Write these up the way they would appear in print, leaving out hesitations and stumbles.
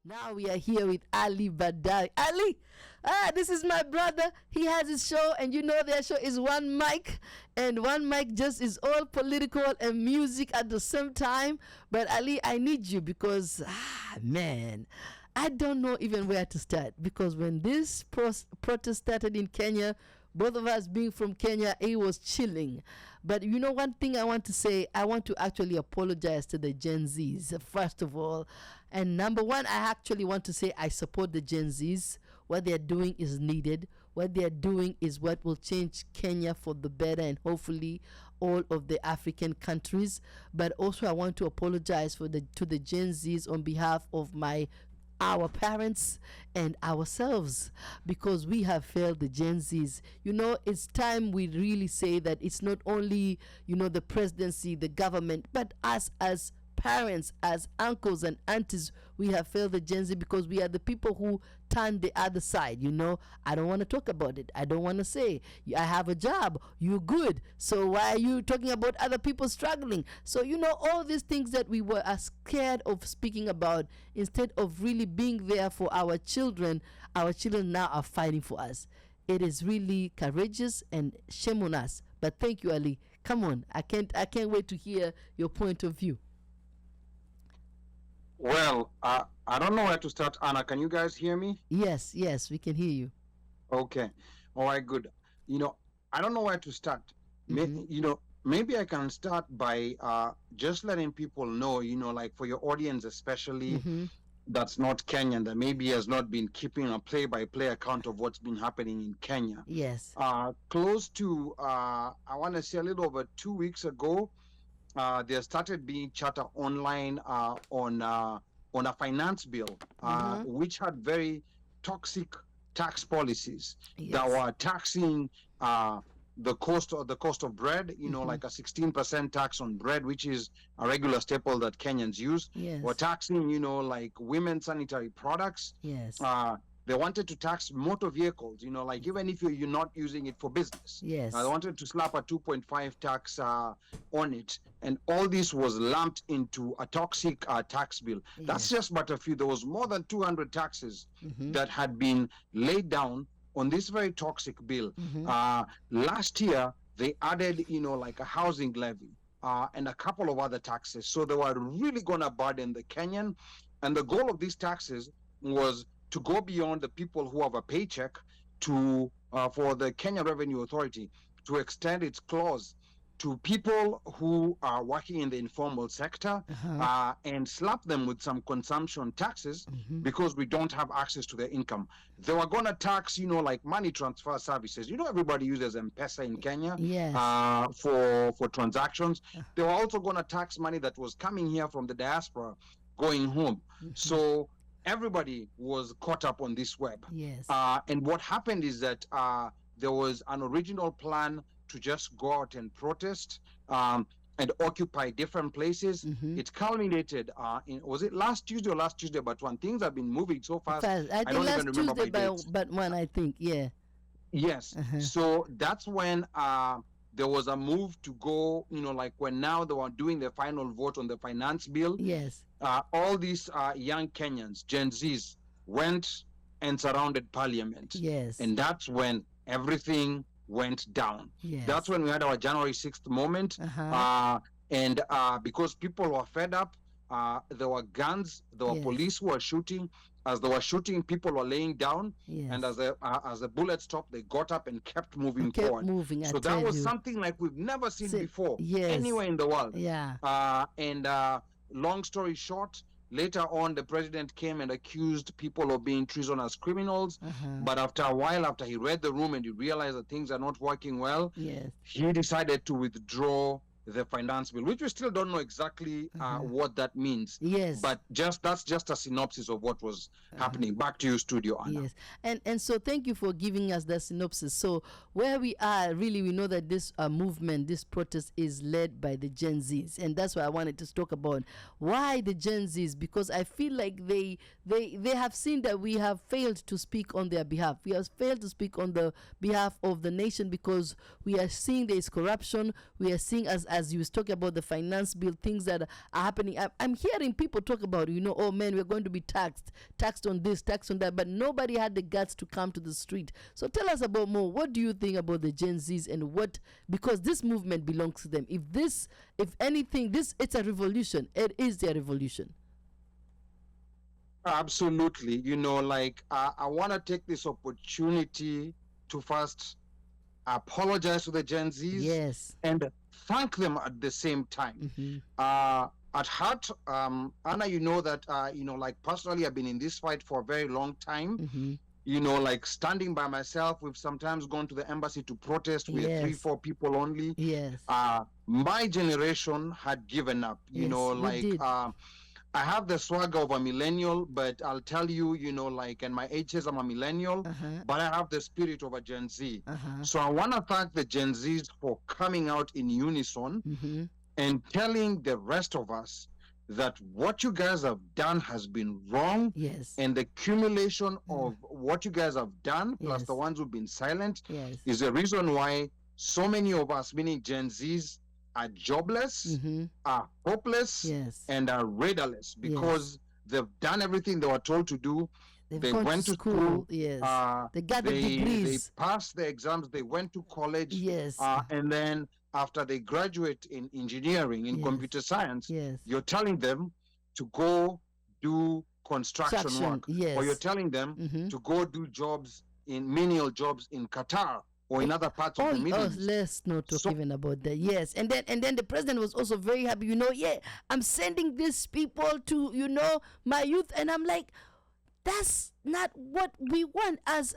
Now we are here with Ali Badari. Ali, this is my brother. He has his show, and you know their show is one mic, and one mic just is all political and music at the same time. But Ali, I need you because, man, I don't know even where to start, because when this protest started in Kenya, both of us being from Kenya, it was chilling. But you know, one thing I want to say, I want to actually apologize to the Gen Zs, first of all. And number one, I actually want to say I support the Gen Zs. What they're doing is needed. What they're doing is what will change Kenya for the better, and hopefully all of the African countries. But also I want to apologize to the Gen Zs on behalf of our parents and ourselves, because we have failed the Gen Zs. You know, it's time we really say that it's not only, the presidency, the government, but us as parents, as uncles and aunties, we have failed the Gen Z, because we are the people who turn the other side. I don't want to talk about it. I don't want to say, I have a job, you're good, so why are you talking about other people struggling? So all these things that we were scared of speaking about, instead of really being there for our children now are fighting for us. It is really courageous, and shame on us. But thank you, Ali. Come on, I can't wait to hear your point of view. Well, I don't know where to start, Anna. Can you guys hear me? Yes, we can hear you. Okay. All right, good. I don't know where to start. Maybe I can start by just letting people know, like for your audience especially, that's not Kenyan, that maybe has not been keeping a play-by-play account of what's been happening in Kenya. Yes. Close to, I want to say a little over 2 weeks ago, there started being chatter online on a finance bill, which had very toxic tax policies that were taxing the cost of bread. Like a 16% tax on bread, which is a regular staple that Kenyans use. Yes. Or taxing, like women's sanitary products. Yes. They wanted to tax motor vehicles, like even if you're not using it for business. Yes. They wanted to slap a 2.5 tax on it. And all this was lumped into a toxic tax bill. Yes. That's just but a few. There was more than 200 taxes that had been laid down on this very toxic bill. Last year, they added, like a housing levy and a couple of other taxes. So they were really going to burden the Kenyan. And the goal of these taxes was to go beyond the people who have a paycheck to for the Kenya Revenue Authority to extend its clause to people who are working in the informal sector and slap them with some consumption taxes because we don't have access to their income. They were going to tax, like money transfer services. Everybody uses M-Pesa in Kenya for transactions. They were also going to tax money that was coming here from the diaspora going home. So everybody was caught up on this web. Yes. And what happened is that there was an original plan to just go out and protest and occupy different places. It culminated was it last Tuesday or last Tuesday? But when things have been moving so fast, I think don't last even remember Tuesday but one, I think, yeah. Yes. So that's when there was a move to go, like when now they were doing the final vote on the finance bill. Yes. All these young Kenyans, Gen Zs, went and surrounded Parliament. Yes. And that's when everything went down. Yes. That's when we had our January 6th moment. And because people were fed up, there were guns, there were police who were shooting. As they were shooting, people were laying down. Yes. And as the bullet stopped, they got up and kept moving forward. So that was something like we've never seen before anywhere in the world. Yeah. And long story short, later on, the president came and accused people of being treasonous criminals. But after a while, after he read the room and he realized that things are not working well, he decided to withdraw the finance bill, which we still don't know exactly what that means. Yes. But that's just a synopsis of what was happening. Back to you, Studio Anna. Yes. And so thank you for giving us the synopsis. So where we are, really, we know that this movement, this protest is led by the Gen Zs. And that's why I wanted to talk about why the Gen Zs, because I feel like they have seen that we have failed to speak on their behalf. We have failed to speak on the behalf of the nation, because we are seeing there is corruption. We are seeing, as as you was talking about the finance bill, things that are happening. I'm hearing people talk about, oh man, we're going to be taxed on this, taxed on that, but nobody had the guts to come to the street. So tell us about more. What do you think about the Gen Zs and because this movement belongs to them. If anything, it's a revolution. It is their revolution. Absolutely. I want to take this opportunity to first apologize to the Gen Zs. Yes. And thank them at the same time. At heart, Anna, you know that, personally, I've been in this fight for a very long time. Standing by myself. We've sometimes gone to the embassy to protest with 3-4 people only. Yes. My generation had given up. I have the swagger of a millennial, but I'll tell you, and my age says I'm a millennial, but I have the spirit of a Gen Z. So I want to thank the Gen Zs for coming out in unison and telling the rest of us that what you guys have done has been wrong. Yes. And the accumulation of what you guys have done, plus the ones who've been silent, is the reason why so many of us, meaning Gen Zs, are jobless, are hopeless, and are rudderless because they've done everything they were told to do. They went to school. They got the degrees. They passed the exams. They went to college. And then after they graduate in engineering, in computer science, you're telling them to go do construction work. Or you're telling them to go do menial jobs in Qatar or in other parts of the Middle East. Let's not talk even about that. Yes. And then the president was also very happy, I'm sending these people to, my youth. And I'm like, that's not what we want as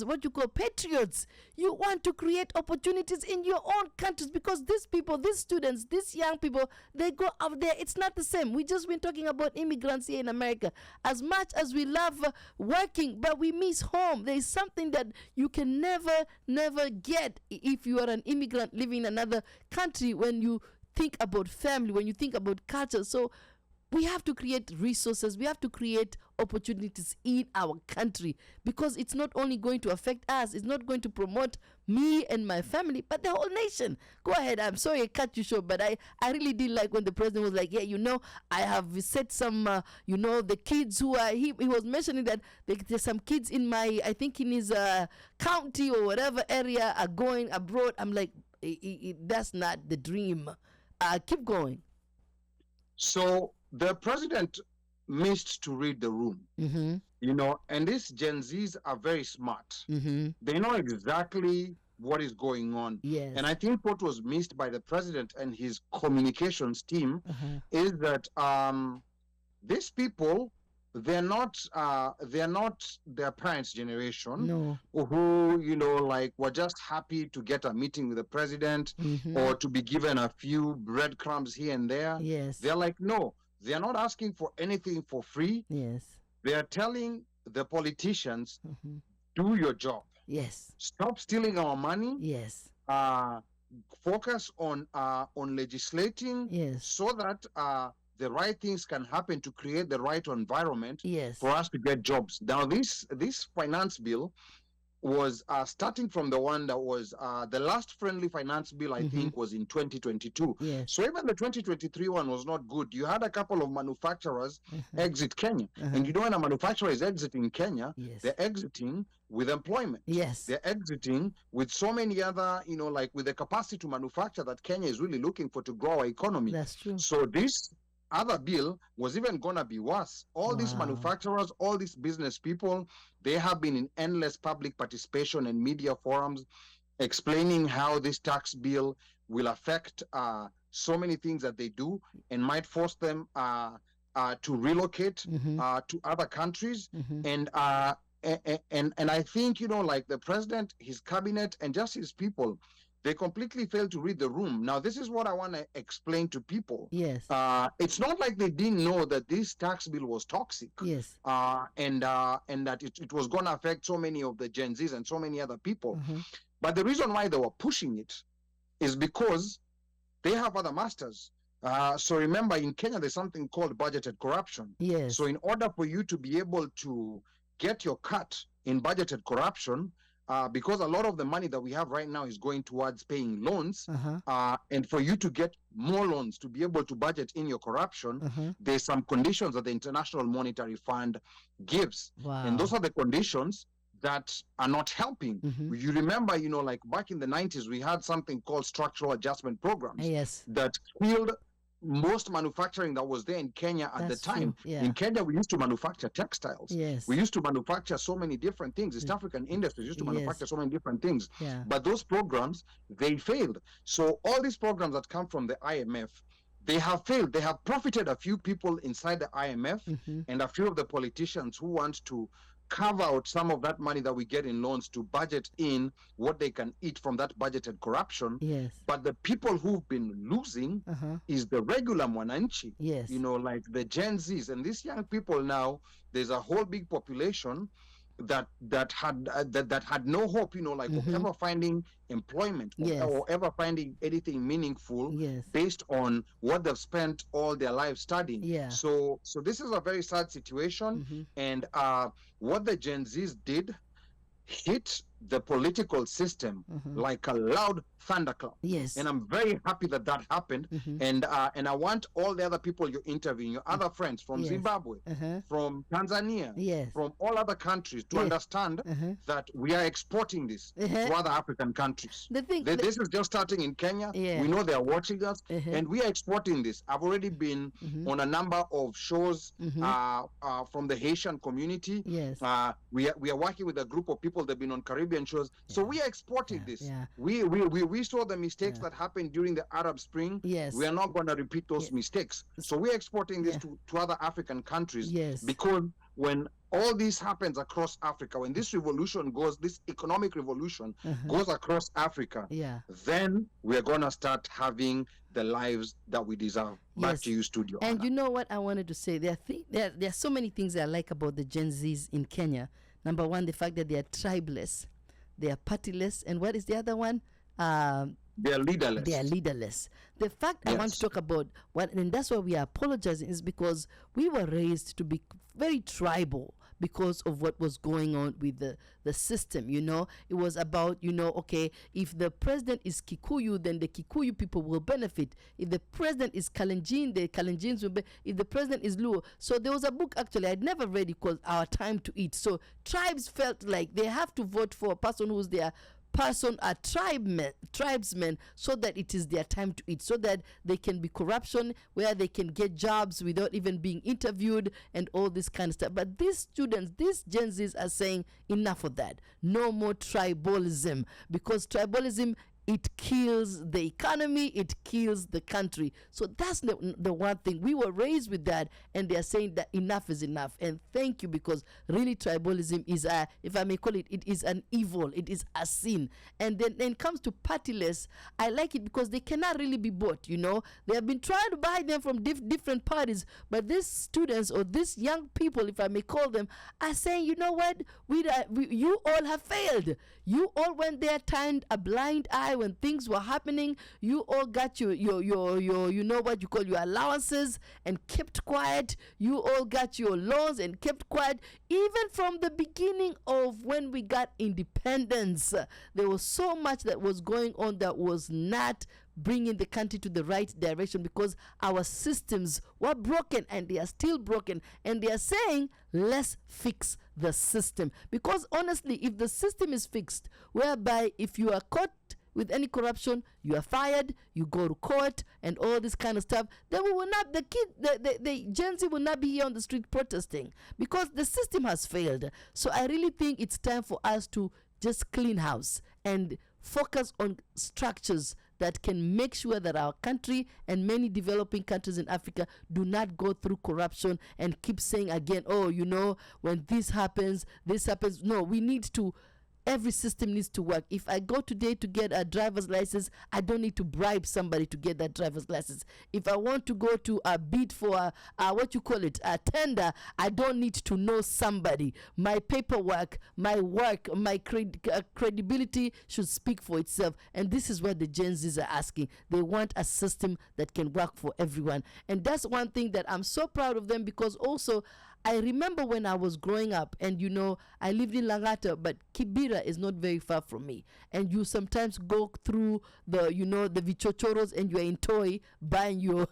what you call patriots. You want to create opportunities in your own countries because these people, these students, these young people, they go out there. It's not the same. We just been talking about immigrants here in America. As much as we love working, but we miss home. There is something that you can never get if you are an immigrant living in another country when you think about family, when you think about culture. So we have to create resources. We have to create opportunities in our country because it's not only going to affect us, it's not going to promote me and my family, but the whole nation. Go ahead. I'm sorry I cut you short, but I really did like when the president was like, I have set some, the kids who are, he was mentioning that there's some kids in I think in his county or whatever area are going abroad. I'm like, that's not the dream. Keep going. So the president missed to read the room, and these Gen Zs are very smart. They know exactly what is going on. Yes. And I think what was missed by the president and his communications team is that these people, they're not their parents' generation who, were just happy to get a meeting with the president or to be given a few breadcrumbs here and there. Yes. They're like, no. They are not asking for anything for free. Yes. They are telling the politicians, do your job. Yes. Stop stealing our money. Yes. Focus on legislating so that the right things can happen to create the right environment for us to get jobs. Now, this finance bill was starting from the one that was the last friendly finance bill, I think, was in 2022. Yes. So even the 2023 one was not good. You had a couple of manufacturers exit Kenya. And when a manufacturer is exiting Kenya, they're exiting with employment. Yes. They're exiting with so many other, with the capacity to manufacture that Kenya is really looking for to grow our economy. That's true. So this other bill was even going to be worse. All these manufacturers, all these business people, they have been in endless public participation and media forums explaining how this tax bill will affect so many things that they do and might force them to relocate to other countries. And I think, the president, his cabinet, and just his people, they completely failed to read the room. Now, this is what I want to explain to people. Yes. It's not like they didn't know that this tax bill was toxic. Yes. And that it was going to affect so many of the Gen Zs and so many other people. But the reason why they were pushing it is because they have other masters. So remember, in Kenya, there's something called budgeted corruption. Yes. So in order for you to be able to get your cut in budgeted corruption, because a lot of the money that we have right now is going towards paying loans, Uh-huh. and for you to get more loans to be able to budget in your corruption, Uh-huh. there's some conditions that the International Monetary Fund gives. And those Wow. are the conditions that are not helping. Mm-hmm. You remember, like back in the 90s, we had something called structural adjustment programs Yes. that killed most manufacturing that was there in Kenya at That's the time. true. Yeah. In Kenya, we used to manufacture textiles. Yes. We used to manufacture so many different things. East African industries used to manufacture so many different things. Yeah. But those programs, they failed. So all these programs that come from the IMF, they have failed. They have profited a few people inside the IMF and a few of the politicians who want to carve out some of that money that we get in loans to budget in what they can eat from that budgeted corruption. Yes. But the people who've been losing is the regular mwananchi. Yes. Like the Gen Zs. And these young people now, there's a whole big population that had no hope, like of ever finding employment or ever finding anything meaningful based on what they've spent all their lives studying. Yeah. So this is a very sad situation. And what the Gen Zs did hit the political system like a loud thunderclap. Yes. And I'm very happy that happened. And I want all the other people you're interviewing, your other friends from Zimbabwe, from Tanzania, from all other countries to understand that we are exporting this to other African countries. This is just starting in Kenya. We know they are watching us, and we are exporting this. I've already been on a number of shows from the Haitian community. Yes. We are working with a group of people that have been on Caribbean shows. So we are exporting this. Yeah. We saw the mistakes that happened during the Arab Spring. Yes. We are not going to repeat those mistakes. So we are exporting this to other African countries. Yes. Because when all this happens across Africa, when this revolution goes, this economic revolution goes across Africa, then we're going to start having the lives that we deserve. Back to you, Studio And Anna. you know what I wanted to say? There are so many things I like about the Gen Zs in Kenya. Number one, the fact that they are tribeless, they are partyless, and what is the other one? They are leaderless. They are leaderless. The fact I want to talk about, and that's why we are apologizing, is because we were raised to be very tribal because of what was going on with the system. It was about, okay, if the president is Kikuyu, then the Kikuyu people will benefit. If the president is Kalenjin, the Kalenjins will if the president is Luo. So there was a book, actually, I'd never read it, called Our Time to Eat. So tribes felt like they have to vote for a person who's their tribesmen, so that it is their time to eat, so that they can be corruption, where they can get jobs without even being interviewed and all this kind of stuff. But these students, these Gen Zs, are saying enough of that. No more tribalism, because tribalism, it kills the economy, it kills the country. So that's the one thing. We were raised with that, and they're saying that enough is enough. And thank you, because really tribalism is if I may call it, it is an evil, it is a sin. And then when it comes to partyless, I like it because they cannot really be bought. They have been trying to buy them from different parties, but these students, or these young people, if I may call them, are saying, you know what, you all have failed. You all went there, turned a blind eye when things were happening. You all got your you know what you call your allowances and kept quiet. You all got your loans and kept quiet. Even from the beginning of when we got independence, there was so much that was going on that was not bringing the country to the right direction, because our systems were broken, and they are still broken. And they are saying, let's fix the system. Because honestly, if the system is fixed, whereby if you are caught with any corruption, you are fired, you go to court, and all this kind of stuff, then we will not, the Gen Z will not be here on the street protesting, because the system has failed. So I really think it's time for us to just clean house and focus on structures that can make sure that our country and many developing countries in Africa do not go through corruption and keep saying again, when this happens. No, we need to. Every system needs to work. If I go today to get a driver's license, I don't need to bribe somebody to get that driver's license. If I want to go to a bid for a tender, I don't need to know somebody. My paperwork, my work, my credibility should speak for itself. And this is what the Gen Zs are asking. They want a system that can work for everyone. And that's one thing that I'm so proud of them, because also I remember when I was growing up, and I lived in Langata, but Kibera is not very far from me. And you sometimes go through the vichochoros, and you're in Toy buying your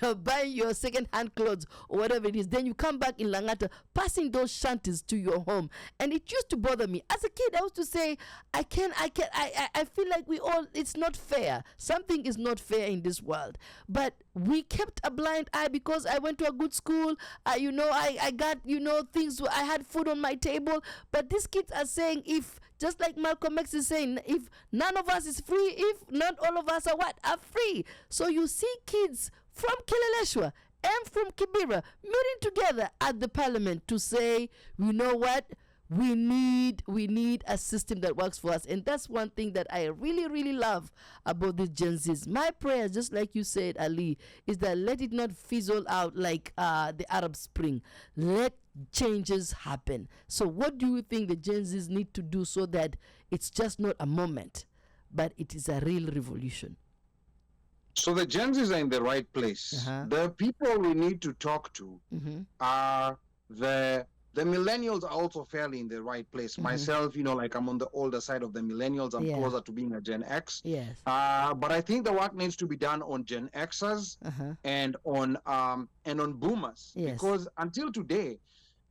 you're buying your second-hand clothes or whatever it is. Then you come back in Langata, passing those shanties to your home. And it used to bother me. As a kid, I used to say, I feel like it's not fair. Something is not fair in this world. But we kept a blind eye because I went to a good school. I got, things, I had food on my table. But these kids are saying, just like Malcolm X is saying, if none of us is free, if not all of us are free. So you see kids from Kileleshwa and from Kibera meeting together at the parliament to say, you know what, we need a system that works for us. And that's one thing that I really, really love about the Gen Zs. My prayer, just like you said, Ali, is that let it not fizzle out like the Arab Spring. Let changes happen. So what do you think the Gen Zs need to do so that it's just not a moment, but it is a real revolution? So the Gen Zs are in the right place. The people we need to talk to are the millennials are also fairly in the right place. Myself, I'm on the older side of the millennials. I'm closer to being a Gen X. Yes. But I think the work needs to be done on Gen Xers and on boomers. Yes. Because until today,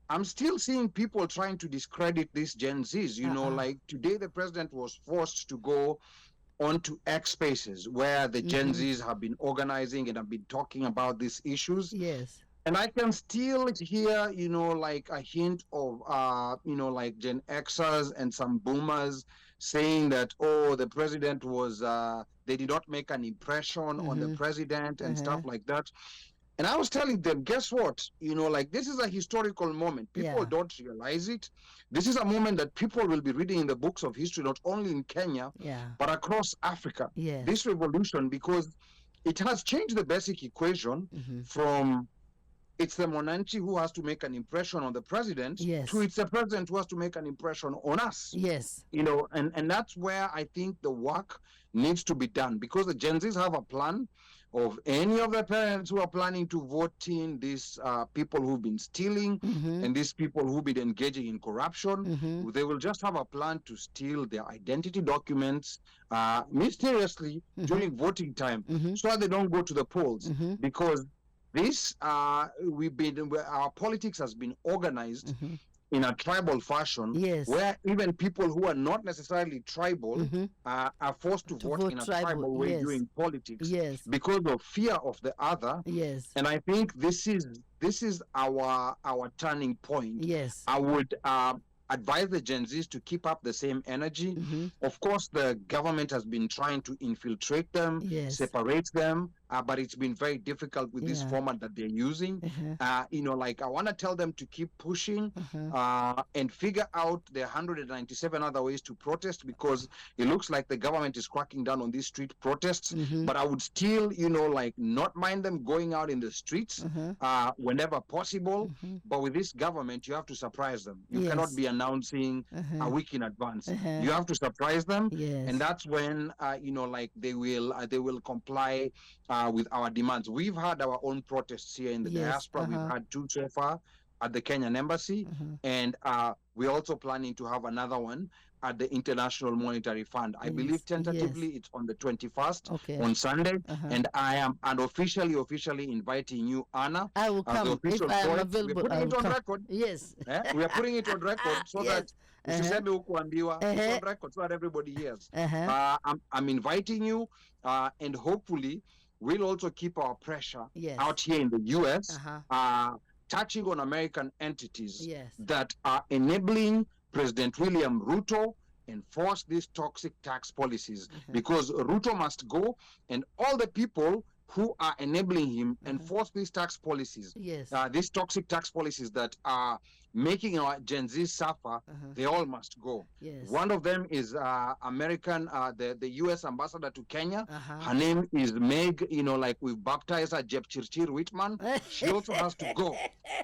I'm still seeing people trying to discredit these Gen Zs. Like today, the president was forced to go onto X Spaces where the Gen Zs have been organizing and have been talking about these issues. Yes. And I can still hear, like a hint of, like Gen Xers and some boomers saying that, the president was, they did not make an impression on the president and stuff like that. And I was telling them, guess what? This is a historical moment. People don't realize it. This is a moment that people will be reading in the books of history, not only in Kenya, but across Africa. Yes. This revolution, because it has changed the basic equation from it's the monarchy who has to make an impression on the president to it's the president who has to make an impression on us. Yes. And that's where I think the work needs to be done, because the Gen Zs have a plan of any of the parents who are planning to vote in these people who've been stealing and these people who've been engaging in corruption. They will just have a plan to steal their identity documents mysteriously during voting time so that they don't go to the polls. Because this, our politics has been organized in a tribal fashion, where even people who are not necessarily tribal are forced to vote in a tribal way during politics because of fear of the other. Yes. And I think this is our turning point. Yes. I would advise the Gen Zs to keep up the same energy. Of course, the government has been trying to infiltrate them, separate them, but it's been very difficult with this format that they're using. I want to tell them to keep pushing and figure out the 197 other ways to protest, because it looks like the government is cracking down on these street protests. But I would still, not mind them going out in the streets whenever possible. But with this government, you have to surprise them. You cannot be announcing a week in advance. You have to surprise them, and that's when they will comply with our demands. We've had our own protests here in the diaspora. We've had 2 so far at the Kenyan embassy, and we're also planning to have another one at the International Monetary Fund. I believe tentatively it's on the 21st on Sunday, and I am officially inviting you, Anna. I will come if I am available. We're putting it on record. Yes. We are putting it on record so that it's on record so that everybody hears. I'm inviting you, and hopefully we'll also keep our pressure out here in the US, touching on American entities that are enabling President William Ruto enforce these toxic tax policies, because Ruto must go, and all the people who are enabling him enforce these tax policies, these toxic tax policies that are making our Gen Z suffer, they all must go. Yes. One of them is the U.S. ambassador to Kenya. Uh-huh. Her name is Meg, like we've baptized her, Jepchirchir Whitman. She also has to go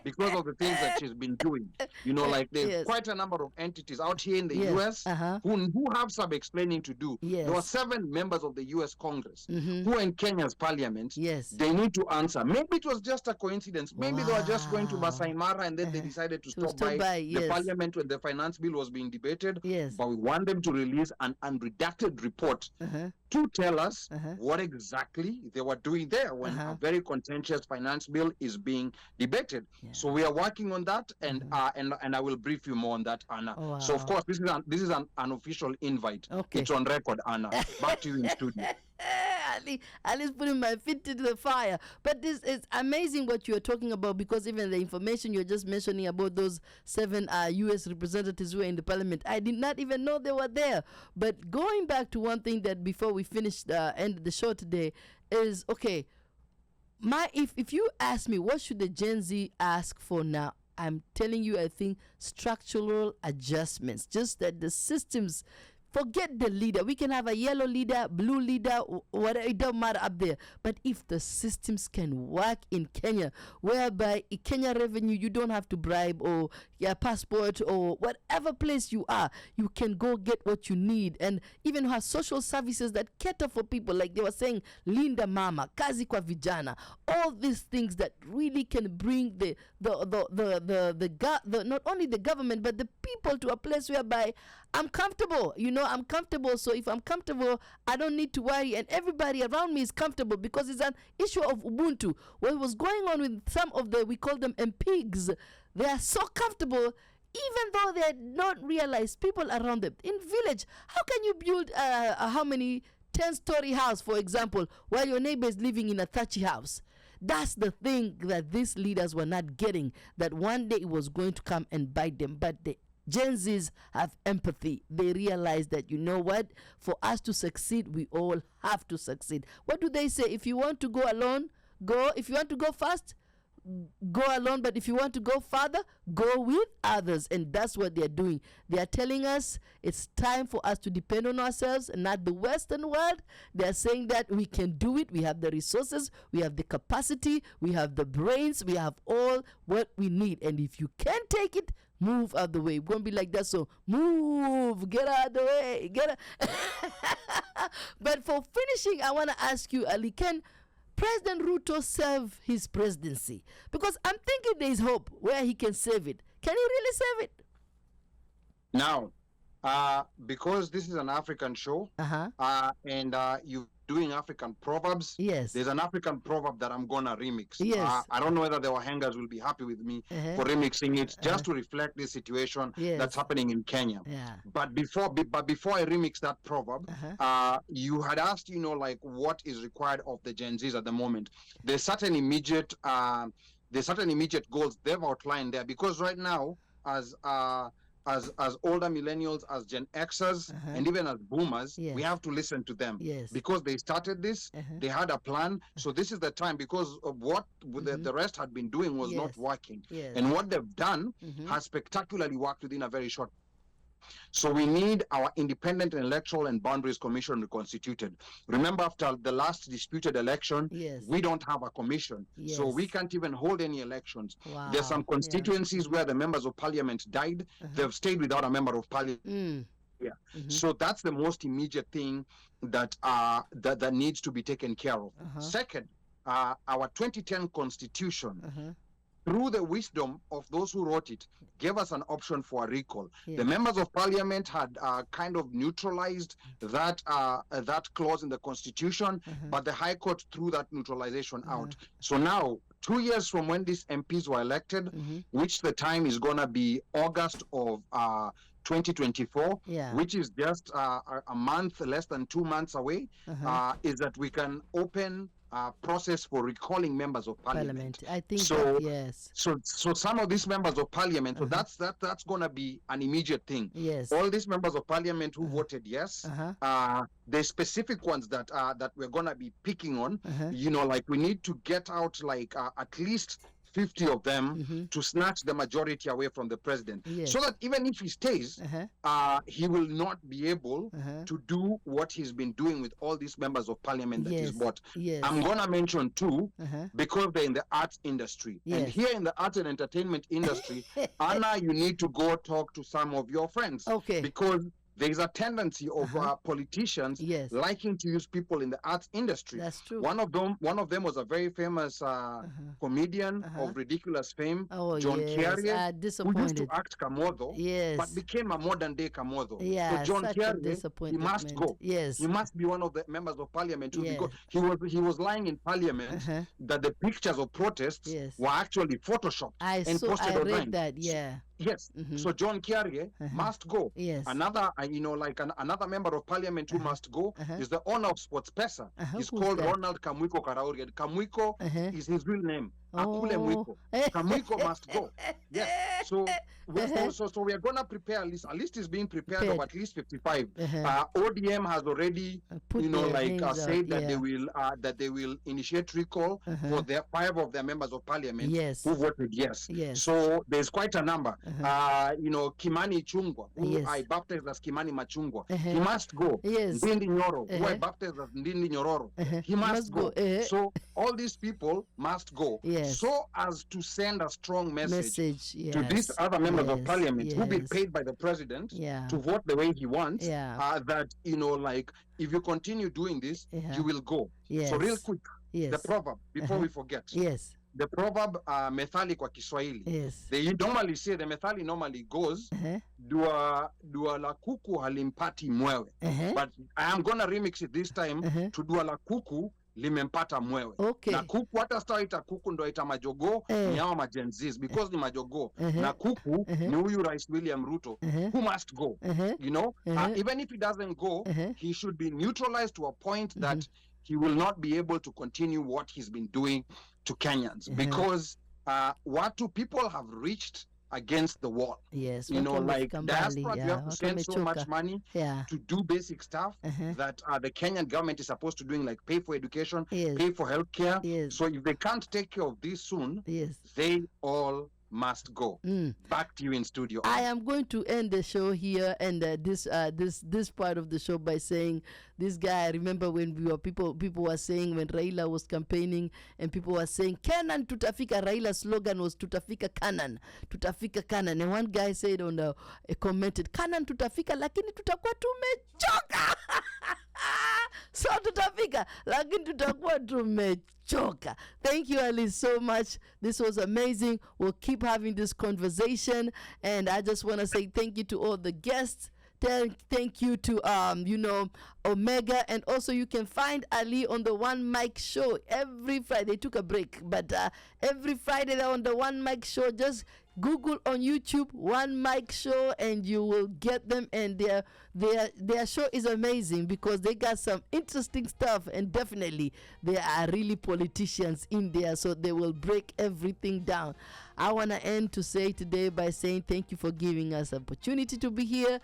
because of the things that she's been doing. Like there's Yes. quite a number of entities out here in the Yes. U.S. Who have some explaining to do. Yes. There were 7 members of the U.S. Congress Mm-hmm. who are in Kenya's parliament. Yes. They need to answer. Maybe it was just a coincidence. Maybe they were just going to Masai Mara and then they decided to stop by Yes. the parliament when the finance bill was being debated. Yes. But we want them to release an unredacted report to tell us what exactly they were doing there when a very contentious finance bill is being debated. Yeah. So we are working on that, and I will brief you more on that, Anna. Oh, wow. So of course this is an official invite. Okay. It's on record, Anna. Back to you in studio. Ali's putting my feet into the fire. But this is amazing what you're talking about, because even the information you're just mentioning about those 7 U.S. representatives who are in the parliament, I did not even know they were there. But going back to one thing that before we finish end the show today is, okay, if you ask me what should the Gen Z ask for now, I'm telling you, I think structural adjustments, just that the systems. Forget the leader. We can have a yellow leader, blue leader, whatever, it don't matter up there. But if the systems can work in Kenya, whereby in Kenya revenue, you don't have to bribe or your passport or whatever place you are, you can go get what you need, and even have social services that cater for people, like they were saying, Linda Mama, Kazi kwa Vijana, all these things that really can bring the not only the government but the people to a place whereby I'm comfortable. I'm comfortable. So if I'm comfortable, I don't need to worry. And everybody around me is comfortable, because it's an issue of Ubuntu. What was going on with some of we call them MPs, they are so comfortable, even though they don't realize people around them. In village, how can you build how many 10-story house, for example, while your neighbor is living in a thatchy house? That's the thing that these leaders were not getting, that one day it was going to come and bite them. But the Gen Zs have empathy. They realize that, you know what, for us to succeed, we all have to succeed. What do they say? If you want to go alone, go. If you want to go fast, go alone. But if you want to go further, go with others. And that's what they're doing. They are telling us it's time for us to depend on ourselves and not the Western world. They're saying that we can do it. We have the resources, we have the capacity, we have the brains, we have all what we need. And if you can't take it, move out the way. We're going to be like that. So move, get out of the way, But for finishing, I want to ask you, Ali, can President Ruto serve his presidency? Because I'm thinking there's hope where he can save it. Can he really save it? Now, because this is an African show, and you're doing African proverbs, yes, there's an African proverb that I'm gonna remix. Yes. I don't know whether the Wahangers will be happy with me for remixing it, just to reflect this situation that's happening in Kenya. Yeah. But before I remix that proverb, you had asked, what is required of the Gen Zs at the moment. There's certain immediate goals they've outlined there, because right now, as older millennials, as Gen Xers, and even as boomers, we have to listen to them. Yes. Because they started this, they had a plan. So this is the time, because of what the rest had been doing was not working. Yes. And what they've done has spectacularly worked within a very short. So we need our Independent Electoral and Boundaries Commission reconstituted. Remember, after the last disputed election, we don't have a commission. So we can't even hold any elections. Wow. There's some constituencies where the members of parliament died. They've stayed without a member of parliament. So that's the most immediate thing that that needs to be taken care of. Second, our 2010 constitution, through the wisdom of those who wrote it, gave us an option for a recall. The members of parliament had kind of neutralized that clause in the constitution, but the High Court threw that neutralization out. So now, 2 years from when these MPs were elected, which the time is going to be August of 2024, which is just a month, less than 2 months away, is that we can open process for recalling members of parliament. I think so. Yes. So some of these members of parliament. So that's going to be an immediate thing. Yes. All these members of parliament who voted yes. The specific ones that we're going to be picking on. Like we need to get out at least 50 of them to snatch the majority away from the president. Yes. So that even if he stays, he will not be able to do what he's been doing with all these members of parliament that he's bought. Yes. I'm going to mention two because they're in the arts industry. And here in the arts and entertainment industry, Anna, you need to go talk to some of your friends. Okay. Because there's a tendency of politicians liking to use people in the arts industry. That's true. One of them was a very famous comedian of ridiculous fame, John Kerry, who used to act Kamodo, but became a modern day Kamodo. Yeah, so John Kerry, he must go. Yes. He must be one of the members of parliament too, because he was lying in parliament that the pictures of protests were actually photoshopped and posted online. I read that, yeah. Yes. So John Kerry must go. Yes. Another, another member of parliament who must go is the owner of SportsPesa. He's called Ronald Kamwiko Karauri. Kamwiko is his real name. Akule Mwiko. Kamwiko must go. Yes. So we are gonna prepare a list. A list is being prepared of at least 55. ODM has already, said that they will initiate recall for their 5 of their members of parliament who voted yes. So there's quite a number. Kimani Chungwa, who I baptized as Kimani Machungwa, he must go. Ndindi Nyoro, who I baptized as Ndindi Nyororo, he must go. So all these people must go. So as to send a strong message to these other members of parliament who be paid by the president to vote the way he wants, that, if you continue doing this, you will go. So real quick, the proverb, before we forget. The proverb, methali kwa Kiswahili. They normally say, the methali normally goes, dua la kuku halimpati mwewe. But I am going to remix it this time to dua la kuku limempata mwewe. Na kuku hata staita kuku ndo ita majogo ni hawa majenzis because ni majogo. Na kuku ni huyu Rais William Ruto who must go. Even if he doesn't go, he should be neutralized to a point that he will not be able to continue what he's been doing to Kenyans because what do people have reached against the wall? Diaspora, you have to send so much money to do basic stuff that the Kenyan government is supposed to doing, like pay for education, pay for healthcare. So if they can't take care of this soon, they all must go. Back to you in studio. I am going to end the show here and this part of the show by saying this guy. I remember when people were saying when Raila was campaigning and people were saying Canaan tutafika. Raila's slogan was tutafika Canaan, and one guy said commented Canaan tutafika lakini tutakuwa tumechoka. So tutafika lakini tutakuwa tumechoka. Thank you, Ali, so much. This was amazing. We'll keep having this conversation, and I just want to say thank you to all the guests. Thank you to Omega, and also you can find Ali on the One Mic Show every Friday. They took a break, but every Friday they're on the One Mic Show. Just Google on YouTube One Mic Show and you will get them, and their show is amazing because they got some interesting stuff, and definitely there are really politicians in there, so they will break everything down. I want to end to say today by saying thank you for giving us an opportunity to be here.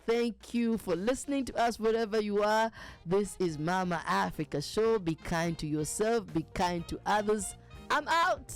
Thank you for listening to us wherever you are. This is Mama Africa Show. Be kind to yourself. Be kind to others. I'm out.